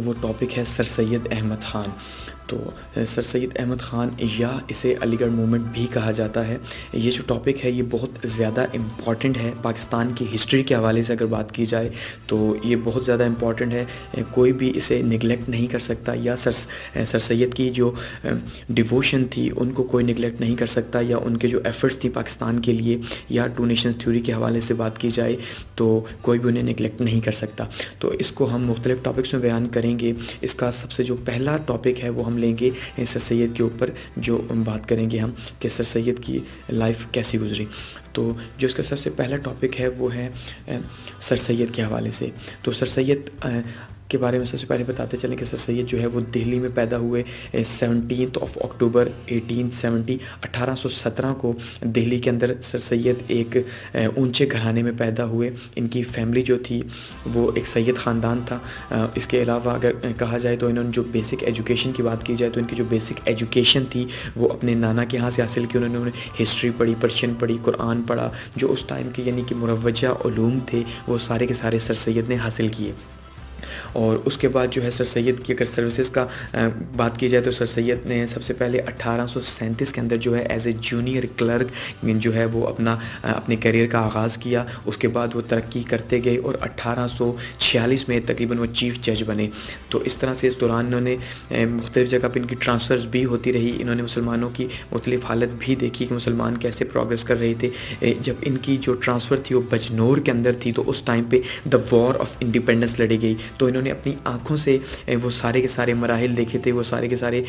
وہ ٹاپک ہے سر سید احمد خان. تو سر سید احمد خان یا اسے علی گڑھ موومنٹ بھی کہا جاتا ہے. یہ جو ٹاپک ہے یہ بہت زیادہ امپورٹنٹ ہے پاکستان کی ہسٹری کے حوالے سے. اگر بات کی جائے تو یہ بہت زیادہ امپورٹنٹ ہے, کوئی بھی اسے نگلیکٹ نہیں کر سکتا. یا سر سید کی جو ڈیووشن تھی ان کو کوئی نگلیکٹ نہیں کر سکتا, یا ان کے جو ایفرٹس تھی پاکستان کے لیے, یا ٹو نیشنز تھیوری کے حوالے سے بات کی جائے تو کوئی بھی انہیں نگلیکٹ نہیں کر سکتا. تو اس کو ہم مختلف ٹاپکس میں بیان کریں گے. اس کا سب سے جو پہلا ٹاپک ہے وہ ہم لیں گے سر سید کے اوپر, جو بات کریں گے ہم کہ سر سید کی لائف کیسی گزری. تو جو اس کا سب سے پہلا ٹاپک ہے وہ ہے سر سید کے حوالے سے. تو سر سید کے بارے میں سب سے پہلے بتاتے چلیں کہ سر سید جو ہے وہ دہلی میں پیدا ہوئے 17 اکتوبر 1817 کو. دہلی کے اندر سر سید ایک اونچے گھرانے میں پیدا ہوئے. ان کی فیملی جو تھی وہ ایک سید خاندان تھا. اس کے علاوہ اگر کہا جائے تو انہوں نے جو بیسک ایجوکیشن کی بات کی جائے تو ان کی جو بیسک ایجوکیشن تھی وہ اپنے نانا کے ہاں سے حاصل کی. انہوں نے ہسٹری پڑھی, پرشین پڑھی, قرآن پڑھا. جو اس ٹائم کے یعنی کہ مروجہ علوم تھے وہ سارے کے سارے سر سید نے حاصل کیے. اور اس کے بعد جو ہے سر سید کی اگر سروسز کا بات کی جائے تو سر سید نے سب سے پہلے 1837 کے اندر جو ہے ایز اے جونیئر کلرک جو ہے وہ اپنے کیریئر کا آغاز کیا. اس کے بعد وہ ترقی کرتے گئے اور 1846 میں تقریباً وہ چیف جج بنے. تو اس طرح سے اس دوران انہوں نے مختلف جگہ پہ ان کی ٹرانسفرز بھی ہوتی رہی. انہوں نے مسلمانوں کی مختلف حالت بھی دیکھی کہ مسلمان کیسے پروگریس کر رہے تھے. جب ان کی جو ٹرانسفر تھی وہ بجنور کے اندر تھی تو اس ٹائم پہ دا وار آف انڈیپینڈنس لڑی گئی. تو انہوں نے اپنی آنکھوں سے وہ سارے کے سارے مراحل دیکھے تھے, وہ سارے کے سارے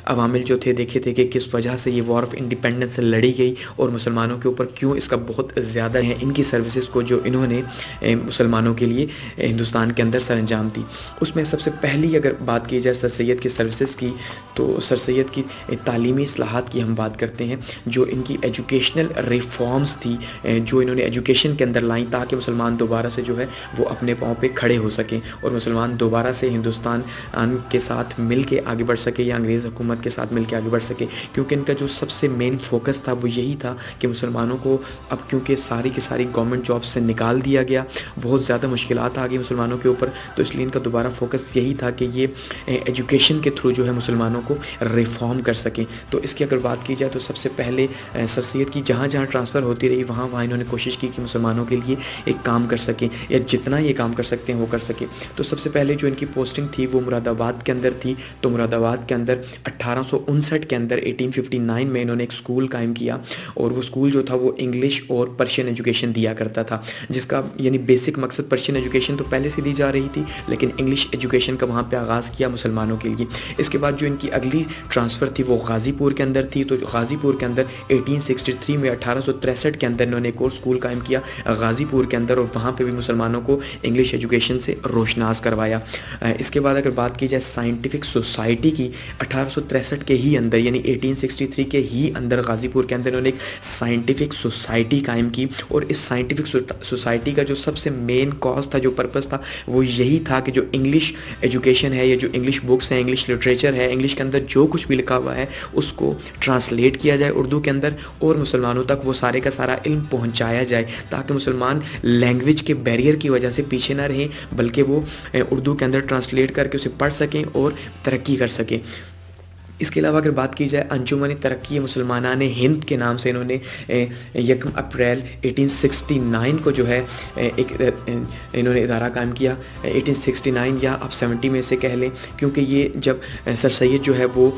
عوامل جو تھے دیکھے تھے کہ کس وجہ سے یہ وار آف انڈیپینڈنس لڑی گئی اور مسلمانوں کے اوپر کیوں اس کا بہت زیادہ ہے. ان کی سروسز کو جو انہوں نے مسلمانوں کے لیے ہندوستان کے اندر سر انجام دی. اس میں سب سے پہلی اگر بات کی جائے سر سید کی سروسز کی تو سر سید کی تعلیمی اصلاحات کی ہم بات کرتے ہیں. جو ان کی ایجوکیشنل ریفارمز تھی جو انہوں نے ایجوکیشن کے اندر لائیں تاکہ مسلمان دوبارہ سے جو ہے وہ اپنے پاؤں پہ کھڑے ہو سکیں اور مسلمان دوبارہ سے ہندوستان کے ساتھ مل کے آگے بڑھ سکے یا انگریز حکومت کے ساتھ مل کے آگے بڑھ سکے. کیونکہ ان کا جو سب سے مین فوکس تھا وہ یہی تھا کہ مسلمانوں کو اب کیونکہ ساری کی ساری گورنمنٹ جاب سے نکال دیا گیا, بہت زیادہ مشکلات آ گئی مسلمانوں کے اوپر, تو اس لیے ان کا دوبارہ فوکس یہی تھا کہ یہ ایجوکیشن کے تھرو جو ہے مسلمانوں کو ریفارم کر سکیں. تو اس کی اگر بات کی جائے تو سب سے پہلے سر سید کی جہاں جہاں ٹرانسفر ہوتی رہی وہاں انہوں نے کوشش کی کہ مسلمانوں کے لیے ایک کام کر سکیں یا جتنا یہ کام کر سکتے ہیں وہ کر سکیں. تو سب سے پہلے جو ان کی پوسٹنگ تھی وہ مراد آباد کے اندر تھی. تو مراد آباد کے اندر 1859 کے اندر 1859 میں انہوں نے ایک سکول قائم کیا اور وہ سکول جو تھا وہ انگلش اور پرشین ایجوکیشن دیا کرتا تھا, جس کا یعنی بیسک مقصد پرشین ایجوکیشن تو پہلے سے دی جا رہی تھی لیکن انگلش ایجوکیشن کا وہاں پہ آغاز کیا مسلمانوں کے لیے. اس کے بعد جو ان کی اگلی ٹرانسفر تھی وہ غازی پور کے اندر تھی. تو غازی پور کے اندر 1863 میں 1863 کے اندر انہوں نے ایک اور سکول قائم کیا غازی پور کے اندر اور وہاں پہ بھی مسلمانوں کو انگلش ایجوکیشن سے روشناس کروایا. اس کے بعد اگر بات کی جائے سائنٹیفک سوسائٹی کی 1863 کے ہی اندر یعنی 1863 کے ہی اندر غازی پور کے اندر انہوں نے ایک سائنٹیفک سوسائٹی قائم کی. اور اس سائنٹیفک سوسائٹی کا جو سب سے مین کاز تھا, جو پرپس تھا وہ یہی تھا کہ جو انگلش ایجوکیشن ہے یا جو انگلش بکس ہیں, انگلش لٹریچر ہے, انگلش کے اندر جو کچھ بھی لکھا ہوا ہے اس کو ٹرانسلیٹ کیا جائے اردو کے اندر اور مسلمانوں تک وہ سارے کا سارا علم پہنچایا جائے تاکہ مسلمان لینگویج کے بیریئر کی وجہ سے پیچھے نہ رہیں بلکہ وہ اردو کے اندر ٹرانسلیٹ کر کے اسے پڑھ سکیں اور ترقی کر سکیں. اس کے علاوہ اگر بات کی جائے انجمن ترقی مسلمانان ہند کے نام سے انہوں نے 1 اپریل 1869 کو جو ہے ایک انہوں نے ادارہ قائم کیا. 1869 یا آپ 70 میں سے کہہ لیں کیونکہ یہ جب سر سید جو ہے وہ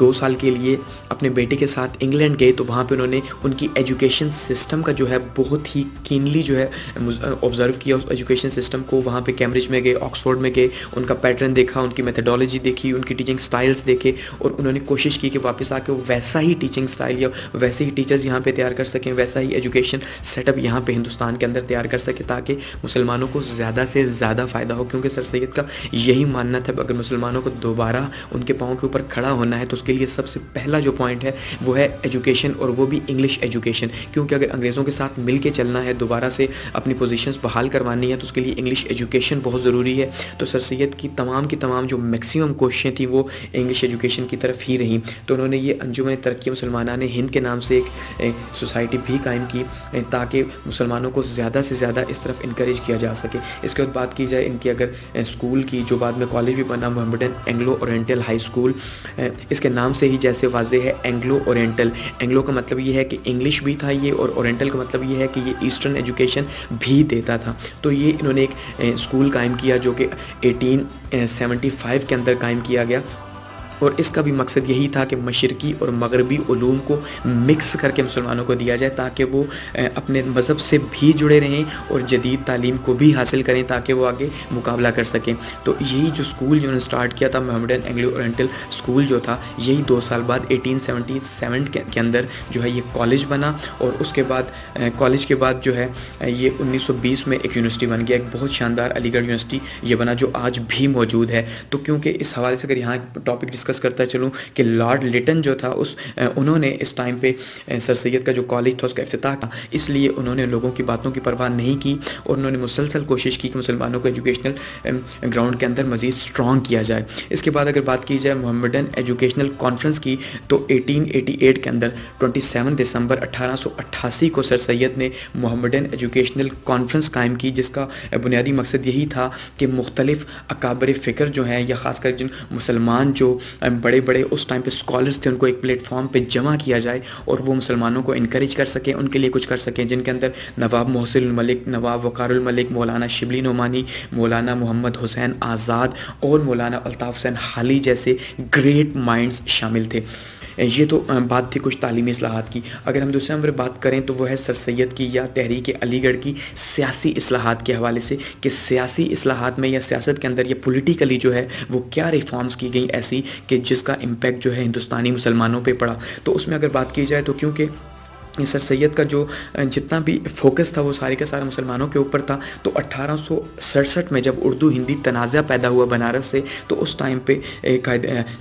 2 سال کے لیے اپنے بیٹے کے ساتھ انگلینڈ گئے تو وہاں پہ انہوں نے ان کی ایجوکیشن سسٹم کا جو ہے بہت ہی کینلی جو ہے آبزرو کیا اس ایجوکیشن سسٹم کو. وہاں پہ کیمبرج میں گئے, آکسفورڈ میں گئے, ان کا پیٹرن دیکھا, ان کی میتھڈالوجی دیکھی, ان کی ٹیچنگ سٹائلز دیکھے اور انہوں نے کوشش کی کہ واپس آ کے وہ ویسا ہی ٹیچنگ سٹائل یا ویسے ہی ٹیچرز یہاں پہ تیار کر سکیں, ویسا ہی ایجوکیشن سیٹ اپ یہاں پہ ہندوستان کے اندر تیار کر سکے تاکہ مسلمانوں کو زیادہ سے زیادہ فائدہ ہو. کیونکہ سر سید کا یہی ماننا تھا اگر مسلمانوں کو دوبارہ ان کے پاؤں کے اوپر کھڑا ہونا ہے تو اس کے لیے سب سے پہلا جو پوائنٹ ہے وہ ہے ایجوکیشن اور وہ بھی انگلش ایجوکیشن. کیونکہ اگر انگریزوں کے ساتھ مل کے چلنا ہے, دوبارہ سے اپنی پوزیشنز بحال کروانی ہے تو اس کے لیے انگلش ایجوکیشن بہت ضروری ہے. تو سر سید کی تمام جو میکسیمم کوششیں تھیں وہ انگلش ایجوکیشن کی طرف ہی رہیں. تو انہوں نے یہ انجمن ترقی مسلمانان ہند کے نام سے ایک سوسائٹی بھی قائم کی تاکہ مسلمانوں کو زیادہ سے زیادہ اس طرف انکریج کیا جا سکے. اس کے بعد بات کی جائے ان کی اگر اسکول کی, جو بعد میں کالج بھی بنا, Mohammedan Anglo Oriental High School. اس کے نام سے ہی جیسے واضح ہے اینگلو اورینٹل, اینگلو کا مطلب یہ ہے کہ انگلش بھی تھا یہ, اور اورینٹل کا مطلب یہ ہے کہ یہ ایسٹرن ایجوکیشن بھی دیتا تھا. تو یہ انہوں نے ایک اسکول قائم کیا جو کہ 1875 کے اندر قائم کیا گیا, اور اس کا بھی مقصد یہی تھا کہ مشرقی اور مغربی علوم کو مکس کر کے مسلمانوں کو دیا جائے تاکہ وہ اپنے مذہب سے بھی جڑے رہیں اور جدید تعلیم کو بھی حاصل کریں تاکہ وہ آگے مقابلہ کر سکیں. تو یہی جو اسکول جنہوں نے اسٹارٹ کیا تھا محمڈن اینگلو اورینٹل اسکول جو تھا, یہی 2 سال بعد 1877 کے اندر جو ہے یہ کالج بنا, اور اس کے بعد کالج کے بعد جو ہے یہ 1920 میں ایک یونیورسٹی بن گیا, ایک بہت شاندار علی گڑھ یونیورسٹی یہ بنا جو آج بھی موجود ہے. تو کیونکہ اس حوالے سے اگر یہاں ٹاپک ڈسکس کرتا چلوں کہ لارڈ لیٹن جو تھا انہوں نے اس ٹائم پہ سر سید کا جو کالج تھا اس کا افتتاح کیا, اس لیے انہوں نے لوگوں کی باتوں کی پرواہ نہیں کی اور انہوں نے مسلسل کوشش کی کہ مسلمانوں کو ایجوکیشنل گراؤنڈ کے اندر مزید اسٹرانگ کیا جائے. اس کے بعد اگر بات کی جائے محمڈن ایجوکیشنل کانفرنس کی, تو 1888 کے اندر 27 دسمبر 1888 کو سر سید نے محمڈن ایجوکیشنل کانفرنس قائم کی, جس کا بنیادی مقصد یہی تھا کہ مختلف اکابر فکر جو ہیں, یا خاص کر جن مسلمان جو بڑے بڑے اس ٹائم پہ اسکالرس تھے, ان کو ایک پلیٹ فارم پہ جمع کیا جائے اور وہ مسلمانوں کو انکریج کر سکیں, ان کے لیے کچھ کر سکیں, جن کے اندر نواب محسن الملک, نواب وقار الملک, مولانا شبلی نعمانی, مولانا محمد حسین آزاد اور مولانا الطاف حسین حالی جیسے گریٹ مائنڈز شامل تھے. یہ تو بات تھی کچھ تعلیمی اصلاحات کی. اگر ہم دوسرے نمبر بات کریں تو وہ ہے سر سید کی یا تحریک علی گڑھ کی سیاسی اصلاحات کے حوالے سے, کہ سیاسی اصلاحات میں یا سیاست کے اندر یا پولیٹیکلی جو ہے وہ کیا ریفارمز کی گئیں ایسی کہ جس کا امپیکٹ جو ہے ہندوستانی مسلمانوں پہ پڑا. تو اس میں اگر بات کی جائے تو کیونکہ سر سید کا جو جتنا بھی فوکس تھا وہ سارے کا سارا مسلمانوں کے اوپر تھا, تو 1867 میں جب اردو ہندی تنازع پیدا ہوا بنارس سے, تو اس ٹائم پہ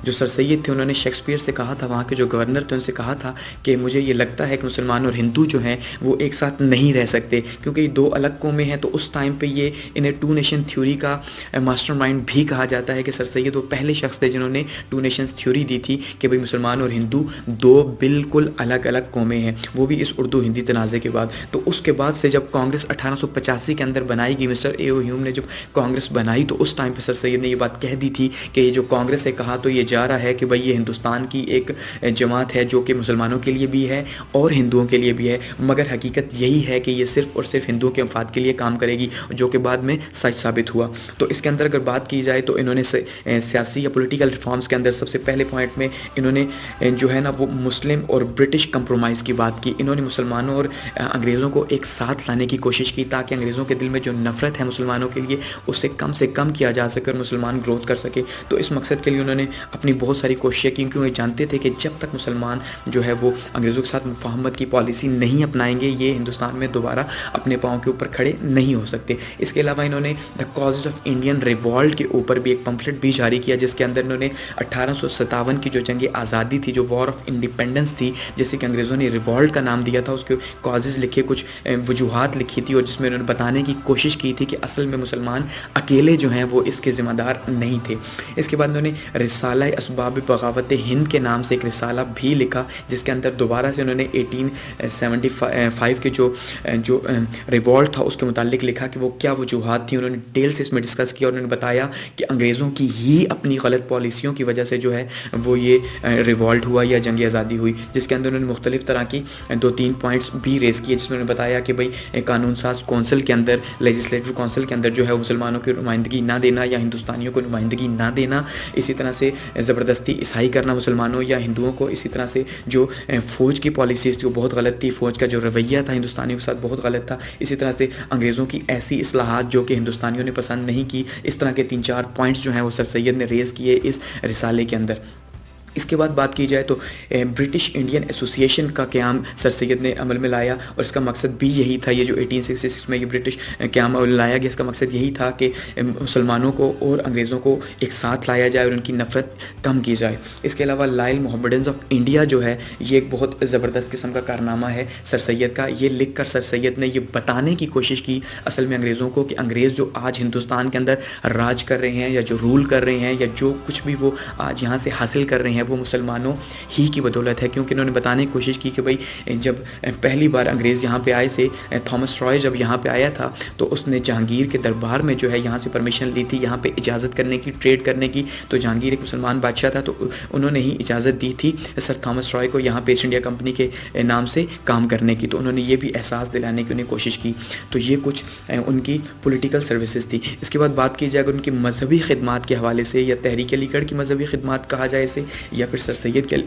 جو سر سید تھے انہوں نے شیکسپیئر سے کہا تھا, وہاں کے جو گورنر تھے ان سے کہا تھا کہ مجھے یہ لگتا ہے کہ مسلمان اور ہندو جو ہیں وہ ایک ساتھ نہیں رہ سکتے, کیونکہ یہ 2 الگ قومیں ہیں. تو اس ٹائم پہ یہ انہیں 2 نیشن تھیوری کا ماسٹر مائنڈ بھی کہا جاتا ہے کہ سر سید وہ پہلے شخص تھے جنہوں نے 2 نیشنز تھیوری دی تھی کہ بھئی مسلمان اور ہندو 2 بالکل الگ الگ قومیں ہیں, وہ بھی اس اردو ہندی تنازع کے بعد. تو اس کے بعد سے جب کانگریس 1885 کے اندر بنائی گئی, مسٹر اے او ہیوم نے جب کانگریس بنائی, تو اس ٹائم پہ سر سید نے یہ بات کہہ دی تھی کہ یہ جو کانگریس ہے کہا تو یہ جا رہا ہے کہ بھئی یہ ہندوستان کی ایک جماعت ہے جو کہ مسلمانوں کے لیے بھی ہے اور ہندوؤں کے لیے بھی ہے, مگر حقیقت یہی ہے کہ یہ صرف اور صرف ہندوؤں کے مفاد کے لیے کام کرے گی, جو کہ بعد میں سچ ثابت ہوا. تو اس کے اندر اگر بات کی جائے تو انہوں نے سیاسی یا پولیٹیکل ریفارمز کے اندر سب سے پہلے پوائنٹ میں انہوں نے جو ہے نا وہ مسلم اور برٹش کمپرومائز کی بات کی. انہوں نے مسلمانوں اور انگریزوں کو ایک ساتھ لانے کی کوشش کی تاکہ انگریزوں کے دل میں جو نفرت ہے مسلمانوں کے لیے اسے کم سے کم کیا جا سکے اور مسلمان گروتھ کر سکے. تو اس مقصد کے لیے انہوں نے اپنی بہت ساری کوششیں کی, کیونکہ وہ جانتے تھے کہ جب تک مسلمان جو ہے وہ انگریزوں کے ساتھ مفاہمت کی پالیسی نہیں اپنائیں گے, یہ ہندوستان میں دوبارہ اپنے پاؤں کے اوپر کھڑے نہیں ہو سکتے. اس کے علاوہ انہوں نے the causes of Indian revolt کے اوپر بھی ایک پمفلٹ بھی جاری کیا, جس کے اندر انہوں نے 1857 کی جو جنگ آزادی تھی, جو وار آف انڈیپینڈنس تھی, جسے کہ انگریزوں نے ریوالٹ کا نام دیا تھا, اس کے کازز لکھے, کچھ وجوہات لکھی تھی, اور جس میں انہوں نے بتانے کی کوشش کی تھی کہ اصل میں مسلمان اکیلے جو ہیں وہ اس کے ذمہ دار نہیں تھے. اس کے بعد انہوں نے رسالہ اسباب بغاوت ہند کے نام سے ایک رسالہ بھی لکھا, جس کے اندر دوبارہ سے انہوں نے 1875 کے جو ریوالٹ تھا اس کے متعلق لکھا کہ وہ کیا وجوہات تھیں. انہوں نے ڈیٹیل سے اس میں ڈسکس کیا اور انہوں نے بتایا کہ انگریزوں کی ہی اپنی غلط پالیسیوں کی وجہ سے جو ہے وہ یہ ریوالٹ ہوا یا جنگ آزادی ہوئی, جس کے اندر انہوں نے مختلف طرح کی 2-3 پوائنٹس بھی ریز کیے, جس میں انہوں نے بتایا کہ بھئی قانون ساز کونسل کے اندر, لیجسلیٹو کونسل کے اندر جو ہے مسلمانوں کی نمائندگی نہ دینا یا ہندوستانیوں کو نمائندگی نہ دینا, اسی طرح سے زبردستی عیسائی کرنا مسلمانوں یا ہندوؤں کو, اسی طرح سے جو فوج کی پالیسیز تھی وہ بہت غلط تھی, فوج کا جو رویہ تھا ہندوستانیوں کے ساتھ بہت غلط تھا, اسی طرح سے انگریزوں کی ایسی اصلاحات جو کہ ہندوستانیوں نے پسند نہیں کی. اس طرح کے 3-4 پوائنٹس جو ہیں وہ سر سید نے ریز کیے اس رسالے کے اندر. اس کے بعد بات کی جائے تو برٹش انڈین ایسوسیشن کا قیام سر سید نے عمل میں لایا, اور اس کا مقصد بھی یہی تھا, یہ جو 1866 میں یہ برٹش قیام لایا گیا, اس کا مقصد یہی تھا کہ مسلمانوں کو اور انگریزوں کو ایک ساتھ لایا جائے اور ان کی نفرت کم کی جائے. اس کے علاوہ لائل محمڈنز آف انڈیا جو ہے یہ ایک بہت زبردست قسم کا کارنامہ ہے سر سید کا. یہ لکھ کر سر سید نے یہ بتانے کی کوشش کی اصل میں انگریزوں کو کہ انگریز جو آج ہندوستان کے اندر راج کر رہے ہیں یا جو رول کر رہے ہیں یا جو کچھ بھی وہ آج یہاں سے حاصل کر رہے ہیں وہ مسلمانوں ہی کی بدولت ہے، کیونکہ انہوں نے بتانے کی کوشش کی کہ بھائی جب پہلی بار انگریز یہاں پہ آئے تھے، تھامس رائے جب یہاں پہ آیا تھا تو اس نے جہانگیر کے دربار میں جو ہے یہاں سے پرمیشن لی تھی یہاں پہ اجازت کرنے کی، ٹریڈ کرنے کی. تو جہانگیر ایک مسلمان بادشاہ تھا تو انہوں نے ہی اجازت دی تھی سر تھامس رائے کو یہاں پہ ایسٹ انڈیا کمپنی کے نام سے کام کرنے کی. تو انہوں نے یہ بھی احساس دلانے کی انہیں کوشش کی. تو یہ کچھ ان کی پولیٹیکل سروسز تھی. اس کے بعد بات کی جائے اگر ان کی مذہبی خدمات کے حوالے سے یا تحریک علی گڑھ کی مذہبی خدمات کہا جائے اسے یا پھر سر سید کے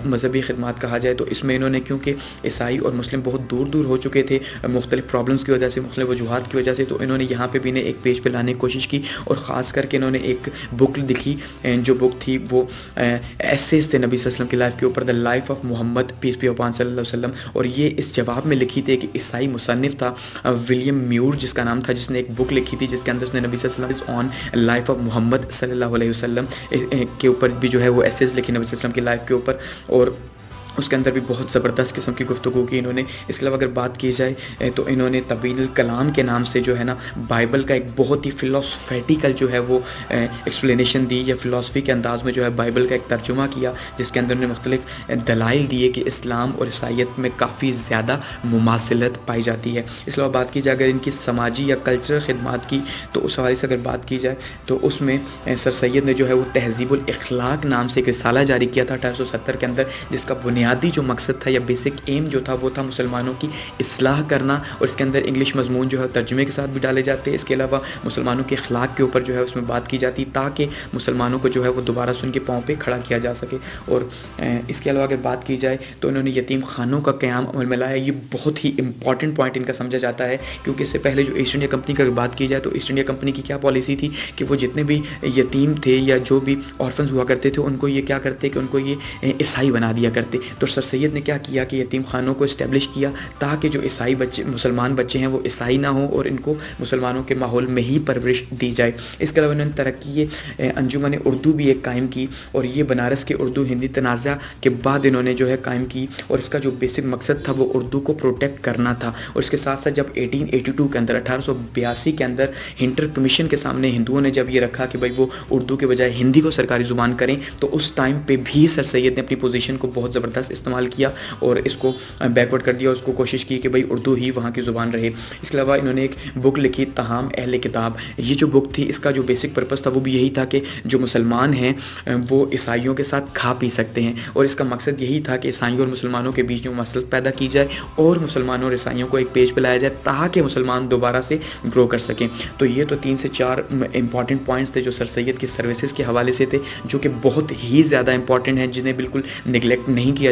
مذہبی خدمات کہا جائے، تو اس میں انہوں نے کیونکہ عیسائی اور مسلم بہت دور دور ہو چکے تھے مختلف پرابلمس کی وجہ سے، مختلف وجوہات کی وجہ سے، تو انہوں نے یہاں پہ بھی انہیں ایک پیج پہ لانے کی کوشش کی. اور خاص کر کے انہوں نے ایک بک لکھی جو بک تھی وہ ایسیز تھے نبی صلی اللہ علیہ وسلم کی لائف کے اوپر، the life of Muhammad peace be upon صلی اللہ علیہ وسلم. اور یہ اس جواب میں لکھی تھی کہ عیسائی مصنف تھا ولیم میور جس کا نام تھا، جس نے ایک بک لکھی تھی جس کے اندر اس نے نبی صلی اللہ علیہ وسلم آن لائف آف محمد صلی اللہ علیہ وسلم کے اوپر بھی جو ہے وہ ایسیز لکھی نبی صلی اللہ علیہ وسلم کی لائف کے اوپر، اور اس کے اندر بھی بہت زبردست قسم کی گفتگو کی انہوں نے. اس کے علاوہ اگر بات کی جائے تو انہوں نے طویل الکلام کے نام سے جو ہے نا بائبل کا ایک بہت ہی فلاسفیٹیکل جو ہے وہ ایکسپلینیشن دی، یا فلاسفی کے انداز میں جو ہے بائبل کا ایک ترجمہ کیا جس کے اندر انہوں نے مختلف دلائل دیے کہ اسلام اور عیسائیت میں کافی زیادہ مماثلت پائی جاتی ہے. اس کے علاوہ بات کی جائے اگر ان کی سماجی یا کلچرل خدمات کی تو اس حوالے سے اگر بات کی جائے تو اس میں سر سید نے جو ہے وہ تہذیب الاخلاق نام سے ایک رسالہ جاری کیا تھا 1870 کے اندر، جس کا بنیادی جو مقصد تھا یا بیسک ایم جو تھا وہ تھا مسلمانوں کی اصلاح کرنا. اور اس کے اندر انگلش مضمون جو ہے ترجمے کے ساتھ بھی ڈالے جاتے ہیں. اس کے علاوہ مسلمانوں کے اخلاق کے اوپر جو ہے اس میں بات کی جاتی تاکہ مسلمانوں کو جو ہے وہ دوبارہ سے ان کے پاؤں پہ کھڑا کیا جا سکے. اور اس کے علاوہ اگر بات کی جائے تو انہوں نے یتیم خانوں کا قیام عمل میں لایا. یہ بہت ہی امپورٹنٹ پوائنٹ ان کا سمجھا جاتا ہے کیونکہ اس سے پہلے جو ایسٹ انڈیا کمپنی کا بات کی جائے تو ایسٹ انڈیا کمپنی کی کیا پالیسی تھی کہ وہ جتنے بھی یتیم تھے یا جو بھی آرفنز ہوا کرتے تھے ان کو یہ کیا کرتے کہ ان کو یہ عیسائی بنا دیا کرتے. تو سر سید نے کیا کیا کہ یتیم خانوں کو اسٹیبلش کیا تاکہ جو عیسائی بچے مسلمان بچے ہیں وہ عیسائی نہ ہوں اور ان کو مسلمانوں کے ماحول میں ہی پرورش دی جائے. اس کے علاوہ انہوں نے ترقی انجمن اردو بھی ایک قائم کی اور یہ بنارس کے اردو ہندی تنازع کے بعد انہوں نے جو ہے قائم کی. اور اس کا جو بیسک مقصد تھا وہ اردو کو پروٹیکٹ کرنا تھا. اور اس کے ساتھ ساتھ جب 1882 کے اندر 1882 کے اندر ہنٹر کمیشن کے سامنے ہندوؤں نے جب یہ رکھا کہ بھائی وہ اردو کے بجائے ہندی کو سرکاری زبان کریں تو اس ٹائم پہ بھی سر سید نے اپنی پوزیشن کو بہت زبردست استعمال کیا اور اس کو بیکورڈ کر دیا. اس کو کوشش کی کہ بھائی اردو ہی وہاں کی زبان رہے. اس کے علاوہ انہوں نے ایک بک لکھی تاہم اہل کتاب. یہ جو بک تھی اس کا جو بیسک پرپس تھا وہ بھی یہی تھا کہ جو مسلمان ہیں وہ عیسائیوں کے ساتھ کھا پی سکتے ہیں. اور اس کا مقصد یہی تھا کہ عیسائیوں اور مسلمانوں کے بیچ جو مسلط پیدا کی جائے اور مسلمانوں اور عیسائیوں کو ایک پیج پہ لایا جائے تاکہ مسلمان دوبارہ سے گرو کر سکیں. تو یہ تو 3 سے 4 امپورٹنٹ پوائنٹس تھے جو سر سید کی سروسز کے حوالے سے تھے جو کہ بہت ہی زیادہ امپورٹنٹ ہیں جنہیں بالکل نگلیکٹ نہیں کیا